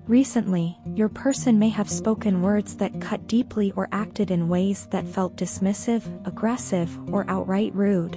Recently, your person may have spoken words that cut deeply or acted in ways that felt dismissive, aggressive, or outright rude.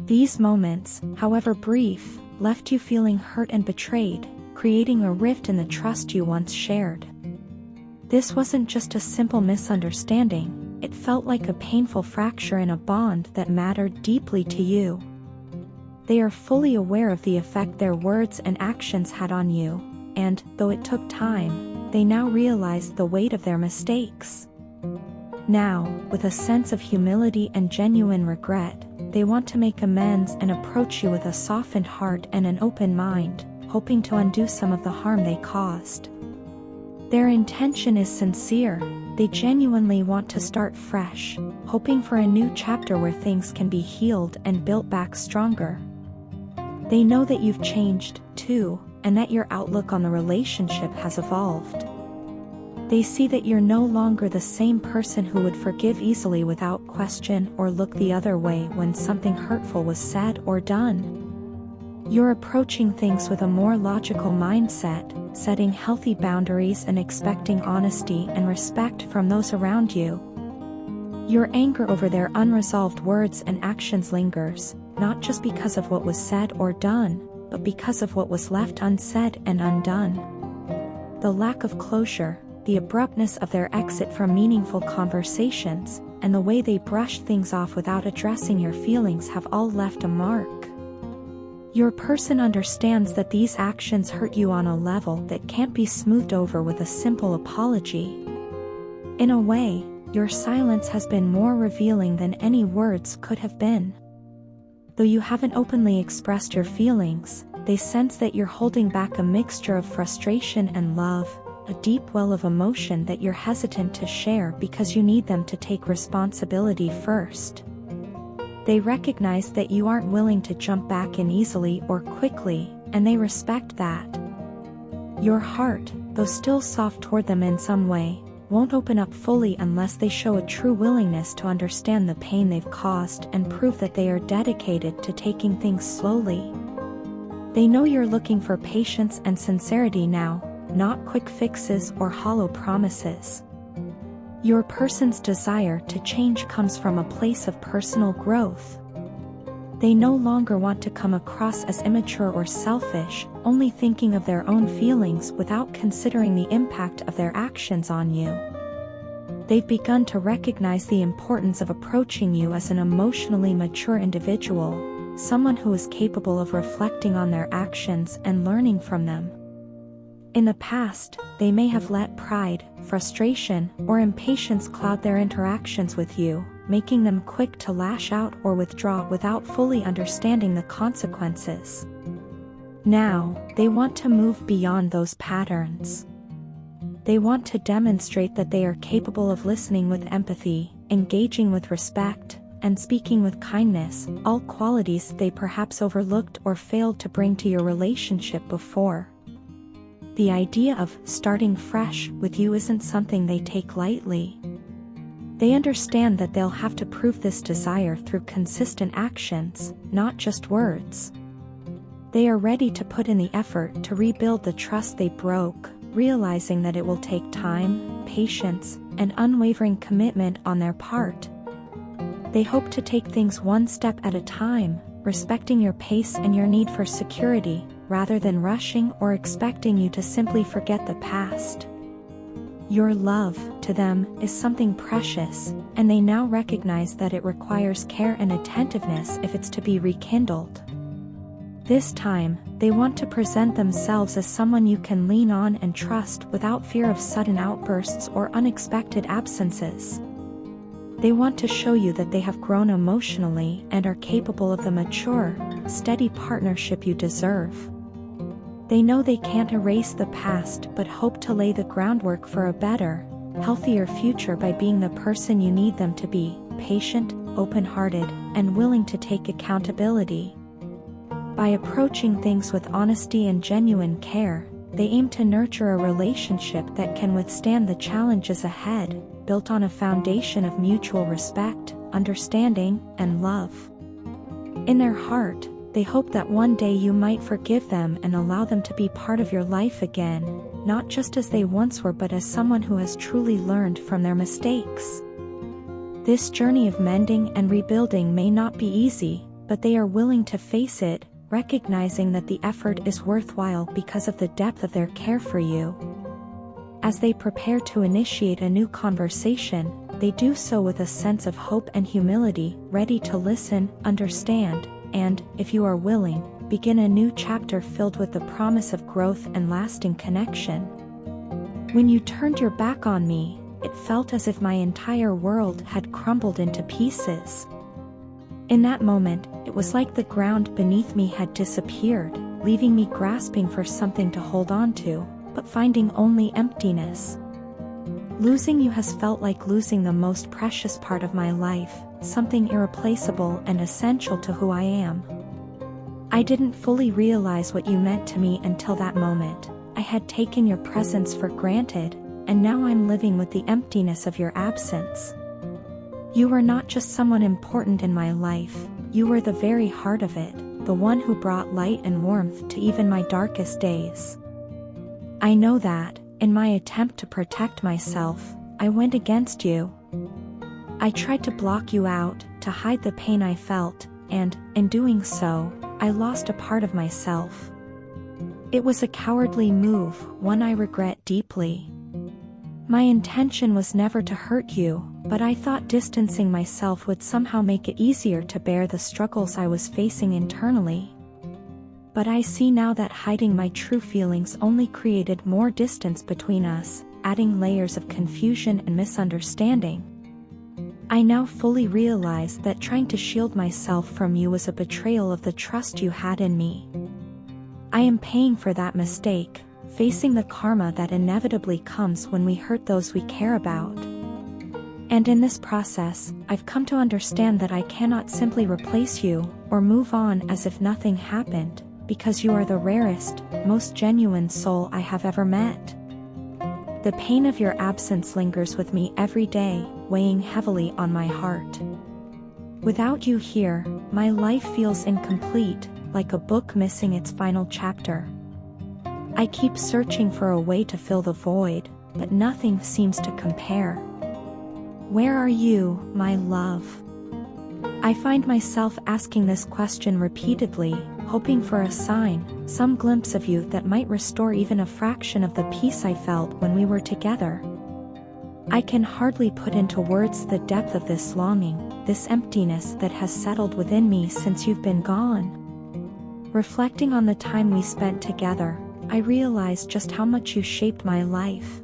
These moments, however brief, left you feeling hurt and betrayed, creating a rift in the trust you once shared. This wasn't just a simple misunderstanding, it felt like a painful fracture in a bond that mattered deeply to you. They are fully aware of the effect their words and actions had on you, and, though it took time, they now realize the weight of their mistakes. Now, with a sense of humility and genuine regret, they want to make amends and approach you with a softened heart and an open mind, hoping to undo some of the harm they caused. Their intention is sincere, they genuinely want to start fresh, hoping for a new chapter where things can be healed and built back stronger. They know that you've changed, too, and that your outlook on the relationship has evolved. They see that you're no longer the same person who would forgive easily without question or look the other way when something hurtful was said or done. You're approaching things with a more logical mindset, setting healthy boundaries and expecting honesty and respect from those around you. Your anger over their unresolved words and actions lingers, not just because of what was said or done, but because of what was left unsaid and undone. The lack of closure, the abruptness of their exit from meaningful conversations, and the way they brushed things off without addressing your feelings have all left a mark. Your person understands that these actions hurt you on a level that can't be smoothed over with a simple apology. In a way, your silence has been more revealing than any words could have been. Though you haven't openly expressed your feelings, they sense that you're holding back a mixture of frustration and love, a deep well of emotion that you're hesitant to share because you need them to take responsibility first. They recognize that you aren't willing to jump back in easily or quickly, and they respect that. Your heart, though still soft toward them in some way, won't open up fully unless they show a true willingness to understand the pain they've caused and prove that they are dedicated to taking things slowly. They know you're looking for patience and sincerity now, not quick fixes or hollow promises. Your person's desire to change comes from a place of personal growth. They no longer want to come across as immature or selfish, only thinking of their own feelings without considering the impact of their actions on you. They've begun to recognize the importance of approaching you as an emotionally mature individual, someone who is capable of reflecting on their actions and learning from them. In the past, they may have let pride, frustration, or impatience cloud their interactions with you, making them quick to lash out or withdraw without fully understanding the consequences. Now, they want to move beyond those patterns. They want to demonstrate that they are capable of listening with empathy, engaging with respect, and speaking with kindness, all qualities they perhaps overlooked or failed to bring to your relationship before. The idea of starting fresh with you isn't something they take lightly. They understand that they'll have to prove this desire through consistent actions, not just words. They are ready to put in the effort to rebuild the trust they broke, realizing that it will take time, patience, and unwavering commitment on their part. They hope to take things one step at a time, respecting your pace and your need for security, rather than rushing or expecting you to simply forget the past. Your love, to them, is something precious, and they now recognize that it requires care and attentiveness if it's to be rekindled. This time, they want to present themselves as someone you can lean on and trust without fear of sudden outbursts or unexpected absences. They want to show you that they have grown emotionally and are capable of the mature, steady partnership you deserve. They know they can't erase the past but hope to lay the groundwork for a better, healthier future by being the person you need them to be, patient, open-hearted, and willing to take accountability. By approaching things with honesty and genuine care, they aim to nurture a relationship that can withstand the challenges ahead, built on a foundation of mutual respect, understanding, and love. In their heart, They hope that one day you might forgive them and allow them to be part of your life again, not just as they once were but as someone who has truly learned from their mistakes. This journey of mending and rebuilding may not be easy, but they are willing to face it, recognizing that the effort is worthwhile because of the depth of their care for you. As they prepare to initiate a new conversation, they do so with a sense of hope and humility, ready to listen, understand, and, if you are willing, begin a new chapter filled with the promise of growth and lasting connection. When you turned your back on me, it felt as if my entire world had crumbled into pieces. In that moment, it was like the ground beneath me had disappeared, leaving me grasping for something to hold on to, but finding only emptiness. Losing you has felt like losing the most precious part of my life, something irreplaceable and essential to who I am. I didn't fully realize what you meant to me until that moment. I had taken your presence for granted, and now I'm living with the emptiness of your absence. You were not just someone important in my life, you were the very heart of it, the one who brought light and warmth to even my darkest days. I know that, in my attempt to protect myself, I went against you. I tried to block you out, to hide the pain I felt, and, in doing so, I lost a part of myself. It was a cowardly move, one I regret deeply. My intention was never to hurt you, but I thought distancing myself would somehow make it easier to bear the struggles I was facing internally. But I see now that hiding my true feelings only created more distance between us, adding layers of confusion and misunderstanding. I now fully realize that trying to shield myself from you was a betrayal of the trust you had in me. I am paying for that mistake, facing the karma that inevitably comes when we hurt those we care about. And in this process, I've come to understand that I cannot simply replace you, or move on as if nothing happened, because you are the rarest, most genuine soul I have ever met. The pain of your absence lingers with me every day, weighing heavily on my heart. Without you here, my life feels incomplete, like a book missing its final chapter. I keep searching for a way to fill the void, but nothing seems to compare. Where are you, my love? I find myself asking this question repeatedly, hoping for a sign, some glimpse of you that might restore even a fraction of the peace I felt when we were together. I can hardly put into words the depth of this longing, this emptiness that has settled within me since you've been gone. Reflecting on the time we spent together, I realized just how much you shaped my life.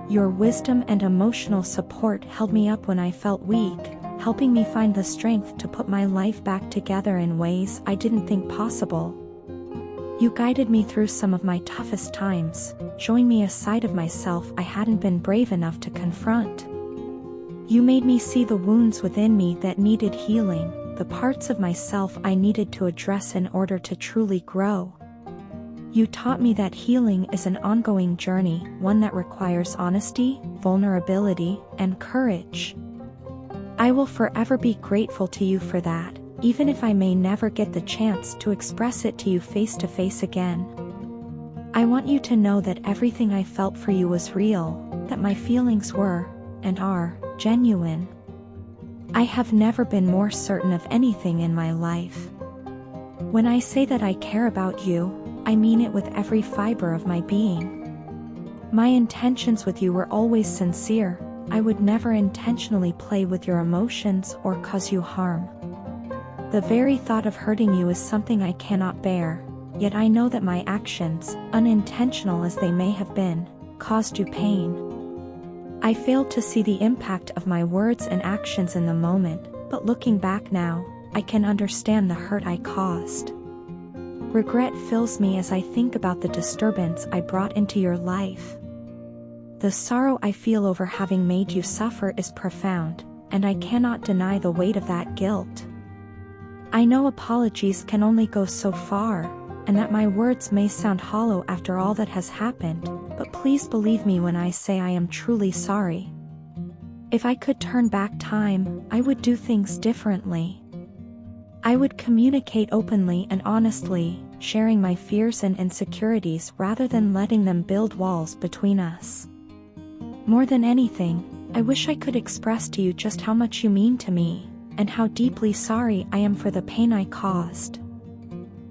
Your wisdom and emotional support held me up when I felt weak, helping me find the strength to put my life back together in ways I didn't think possible. You guided me through some of my toughest times, showing me a side of myself I hadn't been brave enough to confront. You made me see the wounds within me that needed healing, the parts of myself I needed to address in order to truly grow. You taught me that healing is an ongoing journey, one that requires honesty, vulnerability, and courage. I will forever be grateful to you for that, even if I may never get the chance to express it to you face to face again. I want you to know that everything I felt for you was real, that my feelings were, and are, genuine. I have never been more certain of anything in my life. When I say that I care about you, I mean it with every fiber of my being. My intentions with you were always sincere. I would never intentionally play with your emotions or cause you harm. The very thought of hurting you is something I cannot bear, yet I know that my actions, unintentional as they may have been, caused you pain. I failed to see the impact of my words and actions in the moment, but looking back now, I can understand the hurt I caused. Regret fills me as I think about the disturbance I brought into your life. The sorrow I feel over having made you suffer is profound, and I cannot deny the weight of that guilt. I know apologies can only go so far, and that my words may sound hollow after all that has happened, but please believe me when I say I am truly sorry. If I could turn back time, I would do things differently. I would communicate openly and honestly, sharing my fears and insecurities rather than letting them build walls between us. More than anything, I wish I could express to you just how much you mean to me, and how deeply sorry I am for the pain I caused.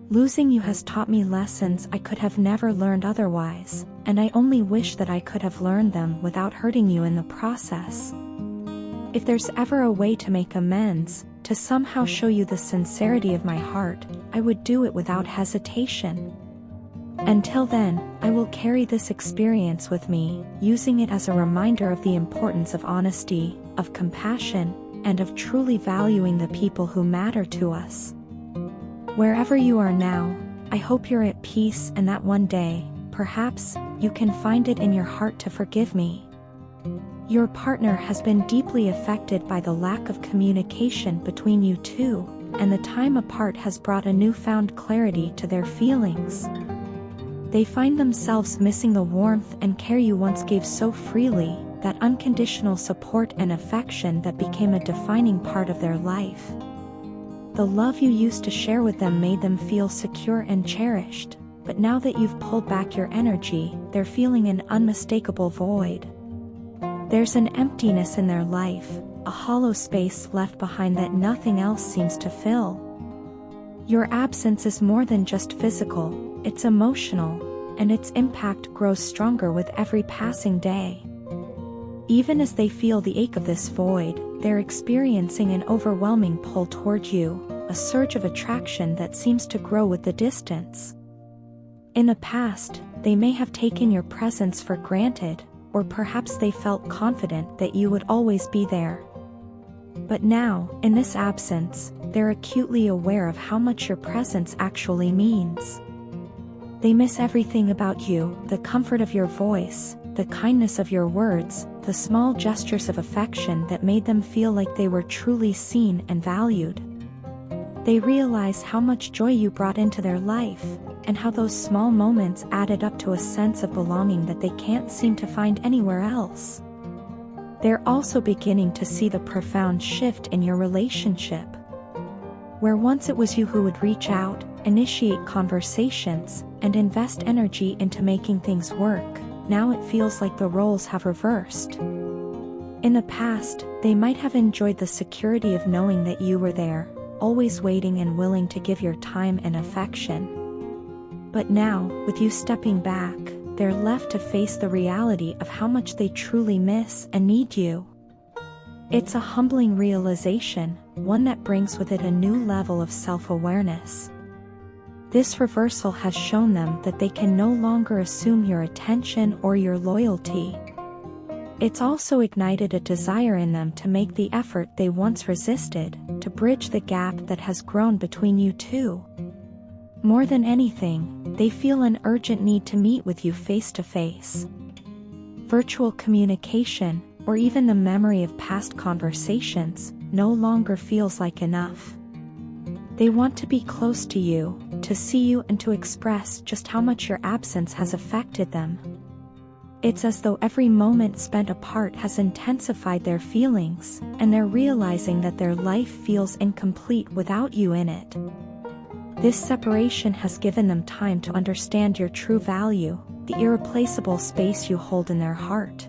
Losing you has taught me lessons I could have never learned otherwise, and I only wish that I could have learned them without hurting you in the process. If there's ever a way to make amends, to somehow show you the sincerity of my heart, I would do it without hesitation. Until then, I will carry this experience with me, using it as a reminder of the importance of honesty, of compassion, and of truly valuing the people who matter to us. Wherever you are now, I hope you're at peace and that one day, perhaps, you can find it in your heart to forgive me. Your partner has been deeply affected by the lack of communication between you two, and the time apart has brought a newfound clarity to their feelings. They find themselves missing the warmth and care you once gave so freely, that unconditional support and affection that became a defining part of their life. The love you used to share with them made them feel secure and cherished, but now that you've pulled back your energy, they're feeling an unmistakable void. There's an emptiness in their life, a hollow space left behind that nothing else seems to fill. Your absence is more than just physical, it's emotional, and its impact grows stronger with every passing day. Even as they feel the ache of this void, they're experiencing an overwhelming pull toward you, a surge of attraction that seems to grow with the distance. In the past, they may have taken your presence for granted, or perhaps they felt confident that you would always be there. But now, in this absence, they're acutely aware of how much your presence actually means. They miss everything about you, the comfort of your voice, the kindness of your words, the small gestures of affection that made them feel like they were truly seen and valued. They realize how much joy you brought into their life, and how those small moments added up to a sense of belonging that they can't seem to find anywhere else. They're also beginning to see the profound shift in your relationship. Where once it was you who would reach out, initiate conversations, and invest energy into making things work, now it feels like the roles have reversed. In the past, they might have enjoyed the security of knowing that you were there, always waiting and willing to give your time and affection. But now, with you stepping back, they're left to face the reality of how much they truly miss and need you. It's a humbling realization, one that brings with it a new level of self-awareness. This reversal has shown them that they can no longer assume your attention or your loyalty. It's also ignited a desire in them to make the effort they once resisted, to bridge the gap that has grown between you two. More than anything, they feel an urgent need to meet with you face to face. Virtual communication, or even the memory of past conversations, no longer feels like enough. They want to be close to you, to see you and to express just how much your absence has affected them. It's as though every moment spent apart has intensified their feelings, and they're realizing that their life feels incomplete without you in it. This separation has given them time to understand your true value, the irreplaceable space you hold in their heart.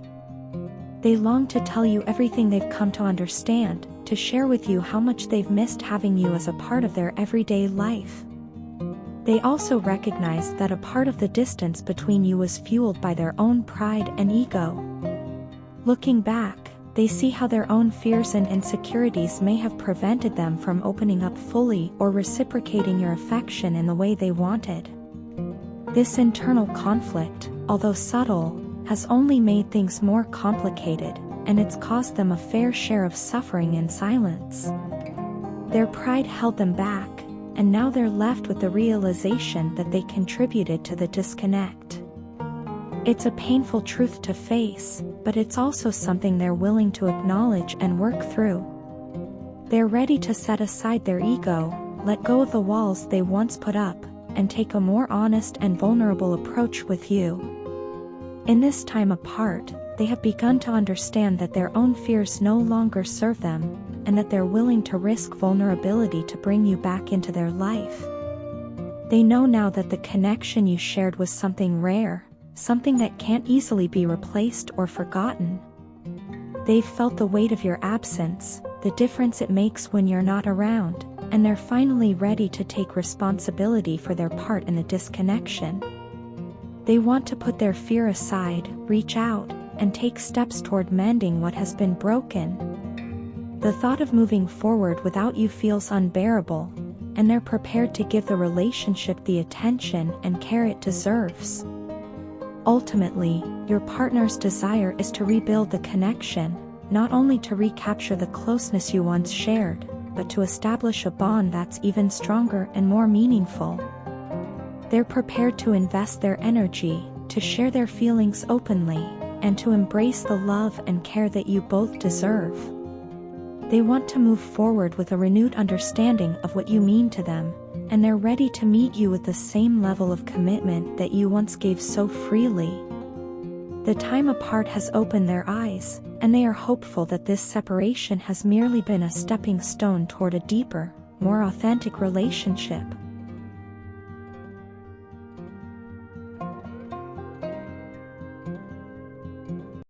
They long to tell you everything they've come to understand, to share with you how much they've missed having you as a part of their everyday life. They also recognize that a part of the distance between you was fueled by their own pride and ego. Looking back, they see how their own fears and insecurities may have prevented them from opening up fully or reciprocating your affection in the way they wanted. This internal conflict, although subtle, has only made things more complicated, and it's caused them a fair share of suffering in silence. Their pride held them back, and now they're left with the realization that they contributed to the disconnect. It's a painful truth to face, but it's also something they're willing to acknowledge and work through. They're ready to set aside their ego, let go of the walls they once put up, and take a more honest and vulnerable approach with you. In this time apart, they have begun to understand that their own fears no longer serve them, and that they're willing to risk vulnerability to bring you back into their life. They know now that the connection you shared was something rare, something that can't easily be replaced or forgotten. They've felt the weight of your absence, the difference it makes when you're not around, and they're finally ready to take responsibility for their part in the disconnection. They want to put their fear aside, reach out, and take steps toward mending what has been broken. The thought of moving forward without you feels unbearable, and they're prepared to give the relationship the attention and care it deserves. Ultimately, your partner's desire is to rebuild the connection, not only to recapture the closeness you once shared, but to establish a bond that's even stronger and more meaningful. They're prepared to invest their energy, to share their feelings openly, and to embrace the love and care that you both deserve. They want to move forward with a renewed understanding of what you mean to them, and they're ready to meet you with the same level of commitment that you once gave so freely. The time apart has opened their eyes, and they are hopeful that this separation has merely been a stepping stone toward a deeper, more authentic relationship.